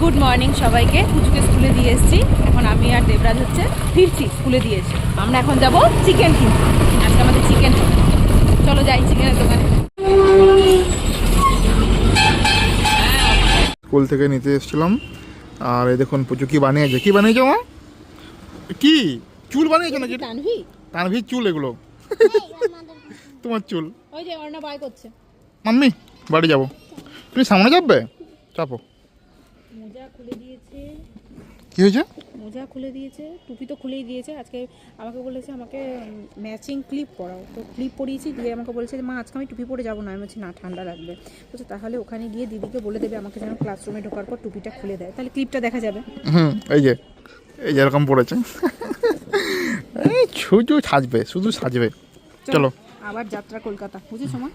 Good morning সবাইকে। পুজোকে স্কুলে দিয়ে এসেছি। এখন আমি আর দেবরাজ হচ্ছে ফিরছি স্কুলে দিয়ে এসে। আমরা এখন যাব চিকেন কিনতে। আজকে আমাদের চিকেন হবে। চলো যাই চিকেনের দোকানে। স্কুল থেকে নিতে এসেছিলাম আর এই দেখুন পুজো কি বানিয়েছে। কি বানিয়েছে মা? কি চুল বানিয়েছো নাকি? তানভি তানভির চুল এগুলো তোমার চুল। ওই যে অর্ণা বাই করছে। মাম্মি বাড়ি যাবো, তুমি সামনে যাবে? চাপো। মোজা খুলে দিয়েছে। কি হয়েছে? মোজা খুলে দিয়েছে, টুপি তো খুলেই দিয়েছে। আজকে আমাকে বলেছে আমাকে ম্যাচিং ক্লিপ পরাও, তো ক্লিপ পরিয়েছি। দিয়ে আমাকে বলেছে যে মা আজকে আমি টুপি পরে যাবো না। আমি বলছি না, ঠান্ডা লাগবে। বলছে তাহলে ওখানে গিয়ে দিদিকে বলে দেবে আমাকে যেন ক্লাসরুমে ঢোকার পর টুপিটা খুলে দেয়, তাহলে ক্লিপটা দেখা যাবে। এই যে এরকম পড়েছে। এই শুধু সাজবে, শুধু সাজবে। চলো আবার যাত্রা কলকাতা, বুঝেছো মা?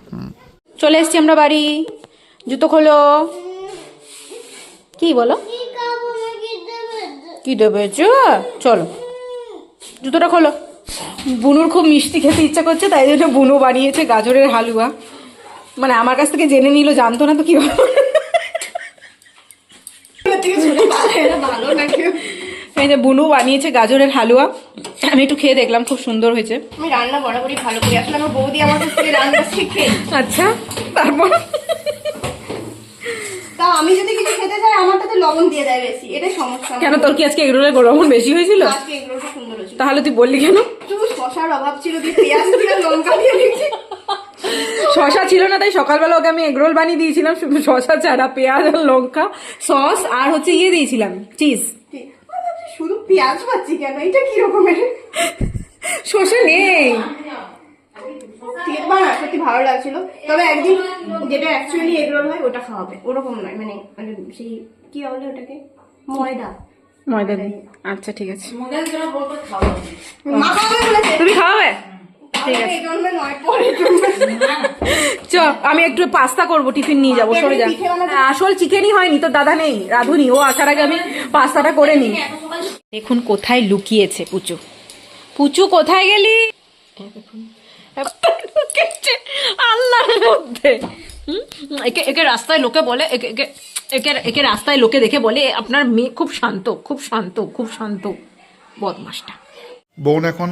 চলে এসছি আমরা বাড়ি। জুতো খোলো। কি বলো? কি দেবে? চলো জুতোটা খোলো। বুনুর খুব মিষ্টি খেতে ইচ্ছা করছে, তাই জন্য বুনু বানিয়েছে গাজরের হালুয়া। মানে আমার কাছ থেকে জেনে নিল, জানতো না তো কি ভালো নাকি। এই যে বুনু বানিয়েছে গাজরের হালুয়া। আমি একটু খেয়ে দেখলাম, খুব সুন্দর হয়েছে। আমি রান্না বরাবরই ভালো করি, আসলে আমার বৌদি আমার কাছ থেকে রান্না শিখে। আচ্ছা, তারপর তাও আমি যদি কিছু খেতে চাই আমারটাতে লবণ দিয়ে দেয় বেশি, এটাই সমস্যা। কেন, তোর কি আজকে এগরোলের গরম বেশি হয়েছিল? আজকে এগুলোটা সুন্দর হয়েছিল। তাহলে তুই বললি কেন? শুধু শশার অভাব ছিল, দিয়ে পেঁয়াজ দিয়ে লঙ্কা দিয়ে দিয়েছি। শশা ছিল না, তাই সকালবেলা ওকে আমি এগরোল বানিয়ে দিয়েছিলাম। শুধু শশা ছাড়া পেঁয়াজ আর লঙ্কা সস আর হচ্ছে ইয়ে দিয়েছিলাম, চিজ। শুধু পেঁয়াজ পাচ্ছি কেন, এটা কি রকমের? শশা নেই। ঠিক না, সত্যি ভালো লাগছিল। তবে একদিন যেটা অ্যাকচুয়ালি এগরোল হয় ওটা খাওয়াবে, ওরকম নয়। মানে মানে সেই কি বলে ওটাকে, ময়দা ময়দা দিই। আচ্ছা ঠিক আছে, মা খাওয়াবে বলেছে। তুমি খাওয়াবে? ঠিক আছে, এই জন্মে নয়, পরের জন্মে। চ আমি একটু পাস্তা করবো, টিফিন নিয়ে যাবো। সরে যা। আসল চিকেনই হয়নি, তো দাদা নেই, রাধুনি। ও আসার আগে আমি পাস্তাটা করে নিই। দেখুন কোথায় লুকিয়েছে পুচু। পুচু কোথায় গেলি? আল্লাহর মধ্যে। একে একে রাস্তায় লোকে বলে, একে একে একে রাস্তায় লোকে দেখে বলে আপনার মেয়ে খুব শান্ত, খুব শান্ত, খুব শান্ত। বদমাসটা। বোন এখন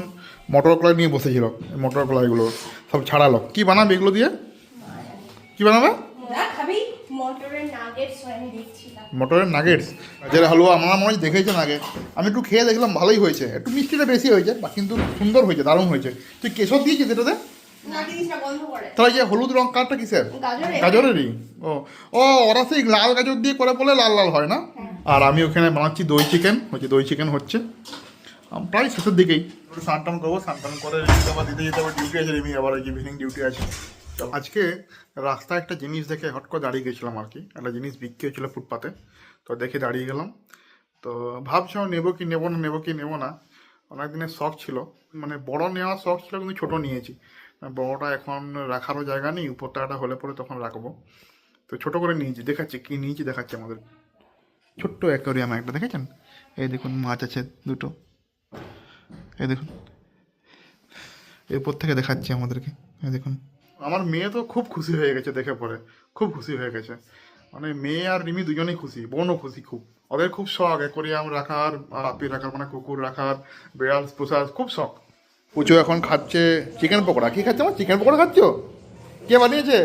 মটর কলাই নিয়ে বসেছিল। মটর কলাইগুলো সব ছাড়ালো। কি বানাবে এগুলো দিয়ে? কি বানাবে? খাবি মটরের নাগেটস আমি দেখছিলাম। মটরের নাগেটস, যেটা হালুয়া আমার মনে হয় দেখেছেন আগে। আমি একটু খেয়ে দেখলাম, ভালোই হয়েছে। একটু মিষ্টিটা বেশি হয়েছে, কিন্তু সুন্দর হয়েছে, দারুণ হয়েছে। তুই কেশর দিয়েছিস এটাতে? না দিস না, বন্ধ করে। তাহলে যে হলুদ রং কাঠটা কিসের? গাজরেরই। ও ও, ওরা সেই লাল গাজর দিয়ে করে বলে লাল লাল হয় না। আর আমি ওখানে বানাচ্ছি দই চিকেন। দই চিকেন হচ্ছে প্রায় শেষের দিকেই। স্নান টান করবো, স্নান টান করে আবার দিতে যেতে আবার ডিউটি আছে। রিমি আবার ইভিনিং ডিউটি আছে। আজকে রাস্তায় একটা জিনিস দেখে হট করে দাঁড়িয়ে গেছিলাম আর কি। একটা জিনিস বিক্রি হয়েছিল ফুটপাতে, তো দেখে দাঁড়িয়ে গেলাম। তো ভাবছিলাম নেবো কি নেবো না, নেবো কি নেবো না। অনেক দিনের শখ ছিল, মানে বড় নেওয়ার শখ ছিল, কিন্তু ছোটো নিয়েছি। বড়টা এখন রাখারও জায়গা নেই, উপর টাকাটা হলে পরে তখন রাখবো। তো ছোটো করে নিয়েছি, দেখাচ্ছি কি নিয়েছি, দেখাচ্ছি আমাদের। ছোট্ট অ্যাকোয়ারিয়াম একটা, দেখেছেন? এই দেখুন মাছ আছে দুটো, এই দেখুন। এরপর থেকে দেখাচ্ছি আমাদেরকে, এই দেখুন। আমার মেয়ে তো খুব খুশি হয়ে গেছে দেখে পরে, খুব খুশি হয়ে গেছে। মানে মেয়ে আর রিমি দুজনেই খুশি, বোনও খুশি খুব। ওদের খুব শখ অ্যাকোয়ারিয়াম রাখার, পাপি রাখার, মানে কুকুর রাখার, বিড়াল পোষার খুব শখ। পুচু এখন খাচ্ছে চিকেন পকোড়া। কি খাচ্ছে আমার? চিকেন পকোড়া খাচ্ছ? কে বানিয়েছে?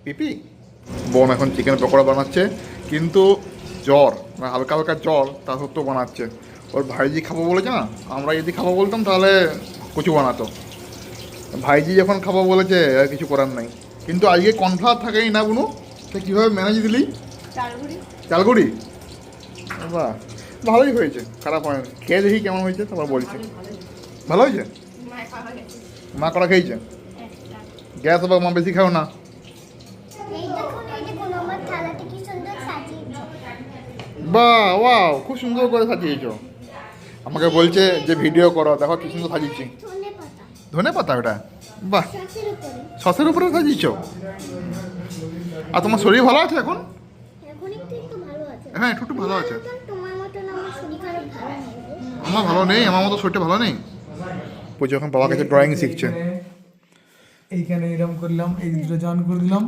পিপি। বোন এখন চিকেন পকোড়া বানাচ্ছে, কিন্তু জ্বর, মানে হালকা হালকা জ্বর, তা সত্ত্বেও বানাচ্ছে। ওর ভাইজি খাবো বলেছে না, আমরা যদি খাবো বলতাম তাহলে কচু বানাতো। ভাইজি যখন খাবো বলেছে, আর কিছু করার নাই। কিন্তু আজকে কর্নফ্লাওয়ার থাকেই না বুনু, তো কীভাবে ম্যানেজ দিলি? চালগুড়ি। বাহ, ভালোই হয়েছে, খারাপ হয় না। খেয়ে দেখি কেমন হয়েছে, তারপর বলছে। ভালো হয়েছে? মা করা খেয়েছে? গ্যাস হবে, মা বেশি খাও না। বাহ, ওয়াও, খুব সুন্দর করে সাজিয়েছো। আমাকে বলছে যে ভিডিও করো, দেখো কি সুন্দর সাজিয়েছি। ধনে পাতা ওটা? বাহ, সসের উপরে সাজিয়েছো। আর তোমার শরীর ভালো আছে এখন? হ্যাঁ, একটু ভালো আছে। আমার ভালো নেই, আমার মতো শরীরটা ভালো নেই। পুজো এখন বাবার কাছে ড্রয়িং শিখছে। এইখানে এরকম করলাম, এই দুটো জন করলাম,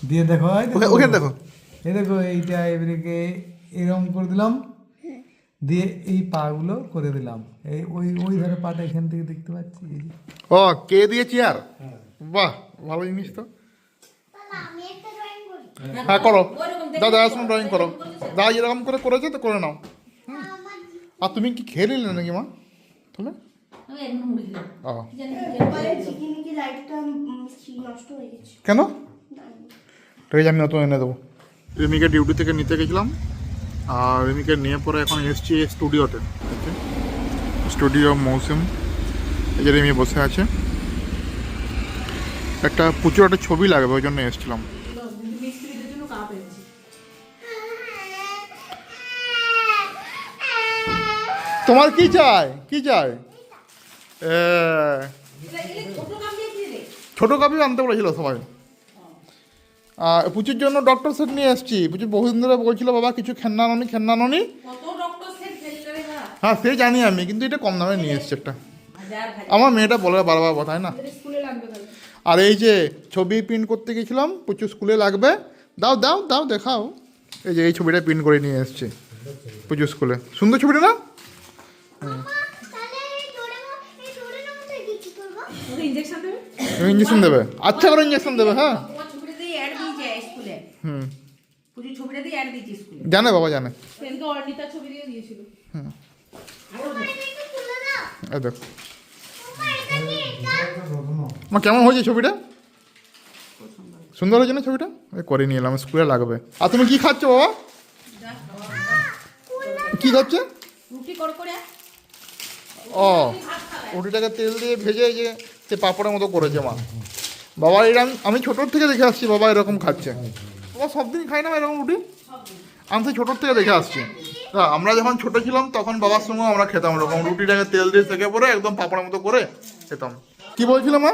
দিয়ে দেখো ওখানে দেখো, এই দেখো এইটা এবারে এরকম করে দিলাম, দিয়ে এই পাগুলো করে দিলাম, এই ওই ওই ধারে পাটা এখান থেকে দেখতে পাচ্ছি, এই যে। ও কে দিয়ে চেয়ার, বাহ ভালো জিনিস তো। হ্যাঁ করো, দাদা আসুন ড্রয়িং করো, দাদা যেরকম করে করেছে তো করে নাও। আর তুমি কি খেয়ে নিলে নাকি মা তুমি? ও চিকেন কি লাইটটা নষ্ট হয়ে গেছে। কেন? ঠিক আছে আমি নতুন এনে দেবো। রিমিকে ডিউটি থেকে নিতে গেছিলাম, আর রিমিকে নিয়ে পরে এখন এসছি স্টুডিওতে। স্টুডিও মৌসুম, এই যে রিমি বসে আছে, একটা প্রচুর একটা ছবি লাগবে ওই জন্য এসেছিলাম। তোমার কি চাই, কি চাই? ছোট কাপি আনতে বলেছিল সবাই। পুচুর জন্য ডক্টর সেট নিয়ে এসেছি। পুচু বহুদিন ধরে বলছিল বাবা কিছু খেলনা ননি। হ্যাঁ সে জানি আমি, কিন্তু এটা কম দামে নিয়ে এসছি একটা। আমার মেয়েটা বলে বারবার কথায় না। আর এই যে ছবি প্রিন্ট করতে গেছিলাম, প্রচুর স্কুলে লাগবে, দাও দাও দাও দেখাও। এই যে এই ছবিটা প্রিন্ট করে নিয়ে এসছি প্রচুর স্কুলে। সুন্দর ছবিটা না? ইঞ্জেকশন দেবে, আচ্ছা করে ইঞ্জেকশন দেবে। হ্যাঁ হুম জানে, বাবা জানে। হুম এই দেখো মা কেমন হয়েছে ছবিটা? সুন্দর হয়েছে না ছবিটা? করে নিয়ে এলাম, স্কুলে লাগবে। আর তুমি কি খাচ্ছ বাবা? কি খাচ্ছে? ও রুটিটাকে তেল দিয়ে ভেজে যে সে পাঁপড়ের মতো করেছে মা। বাবা এরকম আমি ছোটোর থেকে দেখে আসছি, বাবা এরকম খাচ্ছে। বাবা সব দিন খাই না এরকম রুটি, আমি তো ছোটোর থেকে দেখে আসছি। আমরা যখন ছোটো ছিলাম তখন বাবার সঙ্গে আমরা খেতাম এরকম, রুটিটাকে তেল দিয়ে সেঁকে পরে একদম পাঁপড়ের মতো করে খেতাম। কি বলছিলাম মা?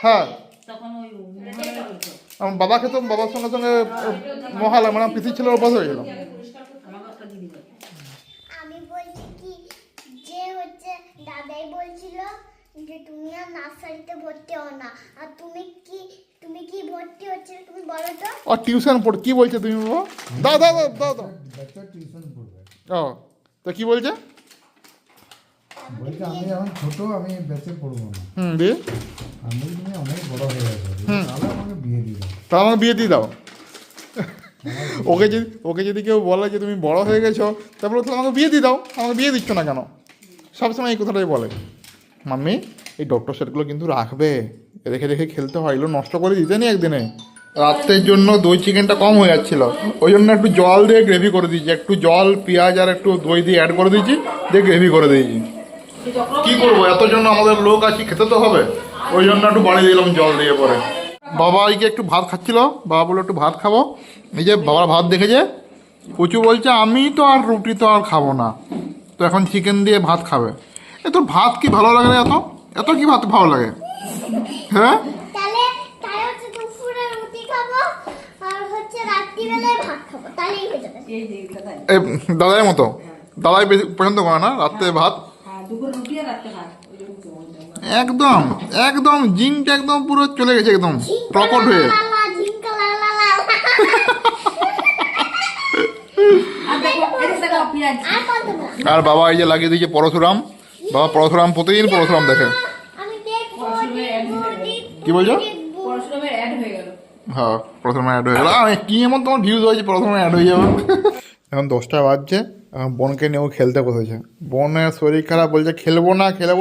হ্যাঁ আমার বাবা খেতাম, বাবার সঙ্গে সঙ্গে মহালয় মানে পিসি ছিল অভ্যাস হয়ে গেল। আমি বলছি কি যে হচ্ছে দাদাই বলছিল যে তুমি আর নার্সারিতে ভর্তি হও না, আর তুমি কি ভর্তি হচ্ছে তুমি বলো তো। ও টিউশন পড়, কি বলছে তুমি বাবা? দাও দাও দাও দাও দাও। টিউশন পড়বে, ও তো কি বলছে? বলছে আমি এখন ছোট, আমি বেঁচে পড়বো না, দিয়ে আমি তুমি অনেক বড় হয়ে গেছো, তাহলে আমাকে বিয়ে দিয়ে দাও। তা আমাকে বিয়ে দিয়ে দাও। ওকে যদি কেউ বলে যে তুমি বড় হয়ে গেছো, তারপরে তাহলে আমাকে বিয়ে দিয়ে দাও, আমাকে বিয়ে দিচ্ছ না কেন? সবসময় এই কথাটাই বলে। মাম্মি এই ডক্টর সেটগুলো কিন্তু রাখবে, রেখে রেখে খেলতে হয়, এগুলো নষ্ট করে দিতে নি একদিনে। রাত্রের জন্য দই চিকেনটা কম হয়ে যাচ্ছিল, ওই জন্য একটু জল দিয়ে গ্রেভি করে দিয়েছি, একটু জল পেঁয়াজ আর একটু দই দিয়ে অ্যাড করে দিয়েছি, দিয়ে গ্রেভি করে দিয়েছি। কি করবো, এত জন্য আমাদের লোক আছে, খেতে তো হবে, ওই জন্য একটু বাড়িয়ে দিলাম জল দিয়ে পরে। বাবা এইকে একটু ভাত খাচ্ছিল, বাবা বললো একটু ভাত খাবো। এই যে বাবার ভাত দেখেছে, প্রচুর বলছে আমি তো আর রুটি তো আর খাবো না, তো এখন চিকেন দিয়ে ভাত খাবে। এ তোর ভাত কি ভালো লাগে না? এত এত কি ভাত ভালো লাগে? হ্যাঁ তাহলে হচ্ছে দুপুরে রুটি খাবো আর হচ্ছে রাত্রিবেলায় ভাত খাবো, তাহলেই হয়ে যাবে। এই দাদার মতো, দাদাই বেশি পছন্দ করে না রাত্রে ভাত। একদম একদম জিনটা একদম পুরো চলে গেছে, একদম প্রকট হয়ে। আর বাবা এই যে লাগিয়ে দিয়েছে পরশুরাম, বাবা পরশুরাম প্রতিদিন পরশুরাম দেখে। কি বলছো? হ্যাঁ পরশুরাম অ্যাড হয়ে গেল। কি এমন তোমার ভিউজ হয়েছে পরশুরাম অ্যাড হয়ে যাবে। এখন 10টা বাজছে, এখন বোনকে নিয়েও খেলতে বসেছে। বোনের শরীর খারাপ, বলছে খেলবো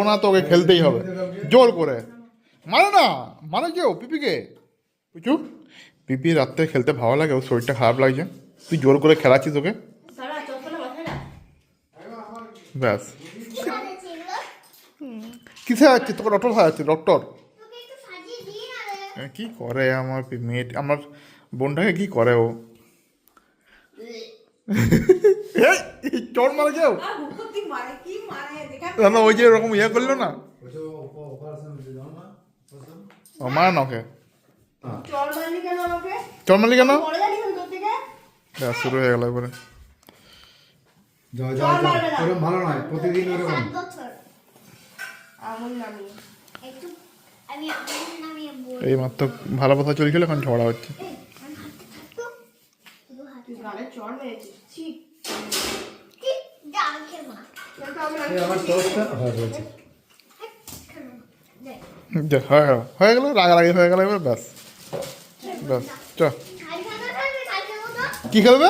না, তো ওকে খেলতেই হবে জোর করে। মানে কেউ পিপিকে বুঝু, পিপি রাত্রে খেলতে ভালো লাগে, ওর শরীরটা খারাপ লাগছে, তুই জোর করে খেলাচ্ছিস ওকে, ব্যাস। কিসে যাচ্ছে তোকে? ডক্টর খাওয়াচ্ছে, ডক্টর কি করে আমার মেয়ে, আমার বোনটাকে কি করে ও? চোর মারে কেউ, ওই যে এরকম ইয়ে করলো না, মারে না ওকে। চোর মারলি কেন? শুরু হয়ে গেল এবারে। ভালো নয় প্রতিদিন এরকম। একটু আমি আমার নামে বল এই মাত্র ভালো কথা চলছিল, এখন ঝগড়া হচ্ছে। আমি হাতে থাকতো শুধু হাতে তুই গালে চড় মেরেছিস ঠিক ঠিক ডাকে মা কিন্তু আমরা আমার টোস্টটা হয়েছে। যা, হয়ে গেল রাগারাগি হয়ে গেল, এবার ব্যাস ব্যাস চ। কি খেলবে?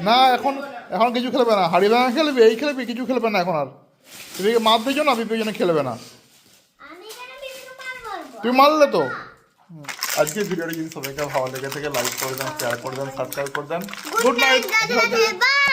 না এখন এখন কিছু খেলবে না, হাড়ি ভাঙা খেলবি, এই খেলবি, কিছু খেলবে না এখন আর। বিপিকে মার দিয়েছো না, বিপির জন্য খেলবে না। আমি কেন বিভিন্ন পার বলবো তুমি মারলে তো। আজকের ভিডিওটি যদি সবাইকে ভালো লেগে থাকে লাইক করে দেন, শেয়ার করে দেন, সাবস্ক্রাইব করে দেন। Good night. বাই